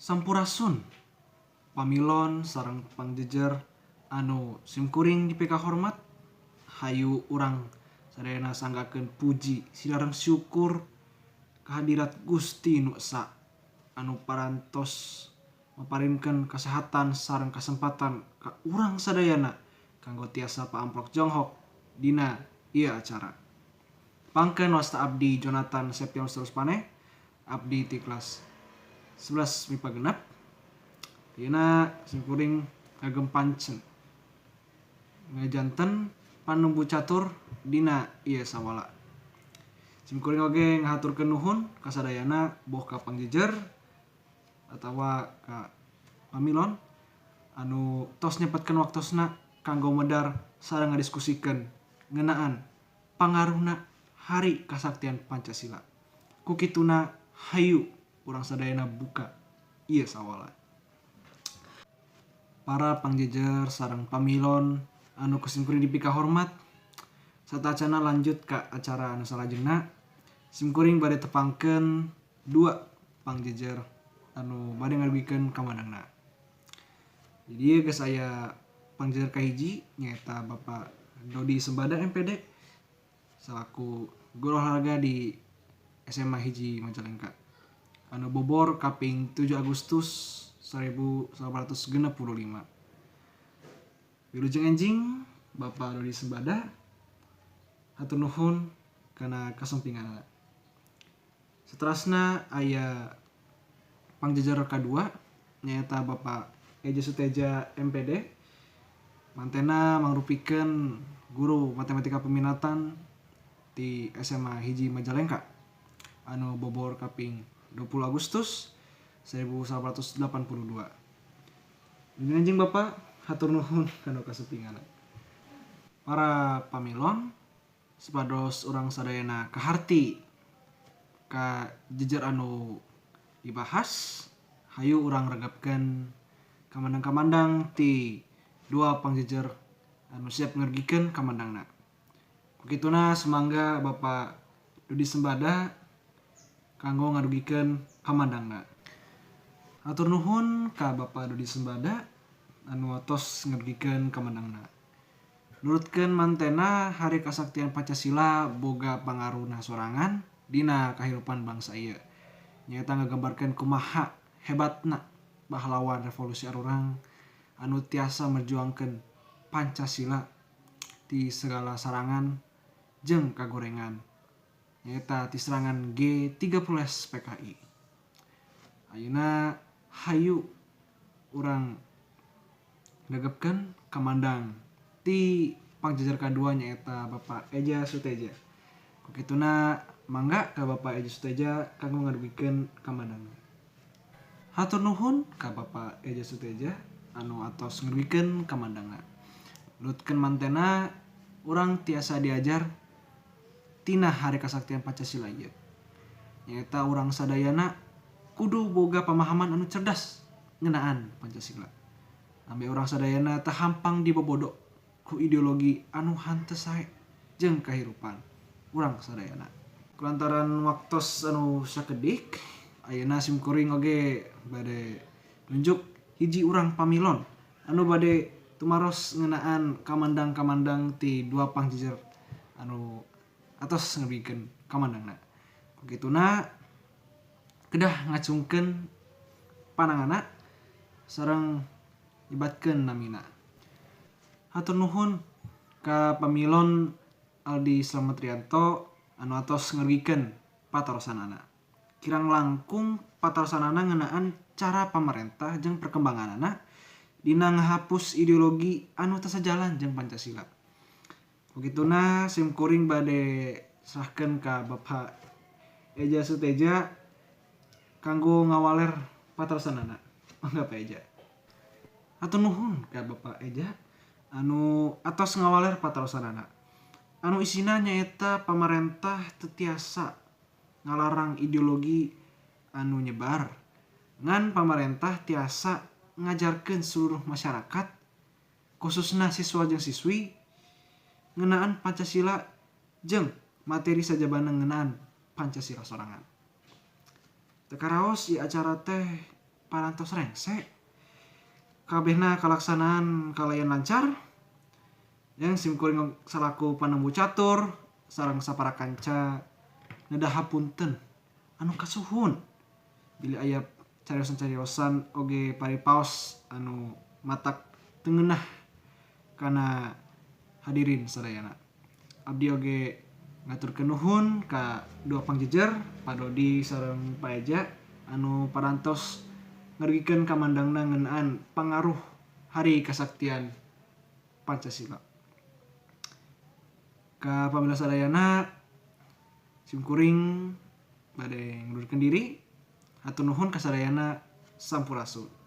Sampurasun pamilon sareng pangjejer anu simkuring di PK hormat hayu urang sadayana sanggakeun puji silareng syukur kehadirat Gusti Nu Esa anu parantos maparinkeun kasehatan sareng kasempatan ka urang sadayana kanggo tiasa paamprok jonghok dina ieu acara. Pangkeun wasta abdi Jonathan Septianus terus paneh abdi ti kelas 11 MIPA genep. Dina simkuring ngagem pancen ngajanten panumbu catur dina ieu sawala. Simkuring oge ngahaturkeun nuhun ka sadayana boh ka pangjejer atawa ka pamilon anu tos nyempetkeun waktosna kanggo medar sareng ngadiskusikeun ngeunaan pangaruhna Hari Kasaktian Pancasila. Ku kituna hayu urang sadayana buka ieu sawala. Para pangjejer sareng pamilon anu kusimkuring di PK hormat satacana lanjut ka acara anu salajengna. Simkuring bade tepangkeun dua pangjejer anu bade ngadugikeun kamandangna. Jadi geus aya pangjejer kahiji nyaeta Bapak Dodi Sembada MPD selaku guru olahraga di SMA hiji Majalengka anu bobor kaping 7 Agustus 1965. Wilujeng enjing Bapak Dodi Sembada hatur nuhun kana kasempinganna. Saterasna aya pangjejer kadua nyaeta Bapak Eja Suteja MPD mantena mangrupikeun guru matematika peminatan di SMA hiji Majalengka anu bobor kaping 20 Agustus 1982. Anjing Bapak hatur nuhun kana kasempinganna. Para pamilon supados urang sadayana kaharti ka jejer anu dibahas hayu urang regepkeun kamandang-kamandang ti dua pangjejer anu siap ngergikeun kamandangna. Kukituna sumangga Bapak Dodi Sembada kanggo ngadugikeun kamandangna. Hatur nuhun ka Bapak Dodi Sembada anu atos ngadugikeun kamandangna. Nurutkeun mantena Hari Kasaktian Pancasila boga pangaruhna sorangan dina kahirupan bangsa ieu. Nyaeta ngagambarkeun kumaha hebatna pahlawan revolusi arurang anu tiasa merjuangkeun Pancasila ti segala sarangan jeung kagorengan. Nyaeta ti serangan G30S PKI. Ayeuna hayu urang ngagepkeun kamandang ti pangjejer kadua nyaeta Bapak Eja Suteja. Kukituna mangga ka Bapak Eja Suteja kanggo ngadugikeun kamandangna. Hatur nuhun ka Bapak Eja Suteja anu atos ngadugikeun kamandangna. Nurutkeun mantena urang tiasa diajar tina Hari Kasaktian Pancasila ieu. Nyaeta urang sadayana kudu boga pamahaman anu cerdas ngeunaan Pancasila. Ambe urang sadayana teu hampang dibobodo ku ideologi anu henteu sae jeung kahirupan urang sadayana. Kulantaran waktos anu sakedik ayeuna simkuring oge bade nunjuk hiji urang pamilon anu bade tumaros ngeunaan kamandang-kamandang ti dua pangjejer anu atos ngabikeun kamandangna. Kukituna kedah ngacungkeun pananganna sareng nyebatkeun namina. Hatur nuhun ka pamilon Aldi Slamet Rianto anu atos ngarugikeun patarosanana. Kirang langkung patarosanana ngeunaan cara pamarentah jeung perkembanganana dina ngahapus ideologi anu teu sajalan jeung Pancasila. Kukituna simkuring bade serahkeun ka Bapak Eja Suteja kanggo ngawaler patarosanana. Mangga Pak Eja. Hatur nuhun ka Bapak Eja anu atos ngawaler patarosanana. Anu isina nyaeta pamarentah teu tiasa ngalarang ideologi anu nyebar ngan pamarentah tiasa ngajarkeun seluruh masyarakat khususna siswa jeung siswi ngeunaan Pancasila jeung materi sajabana ngeunaan Pancasila sorangan. Teu karaos ieu acara teh parantos rengse. Kabehna kalaksanaan kalayan lancar. Yang simkuring salaku panembu catur sareng sapara kanca nadahapunten anu kasuhun bila aya cariosan-cariosan oge paripaos anu matak tengenah kana hadirin sadayana. Abdi oge ngaturkeun nuhun ka dua pangjejer Pak Dodi sareng Pak Eja anu parantos ngarigikeun kamandangna ngeunaan pangaruh Hari Kasaktian Pancasila. Ka pamila sadayana simkuring bade ngundurkeun diri. Hatur nuhun ka sadayana sampurasun.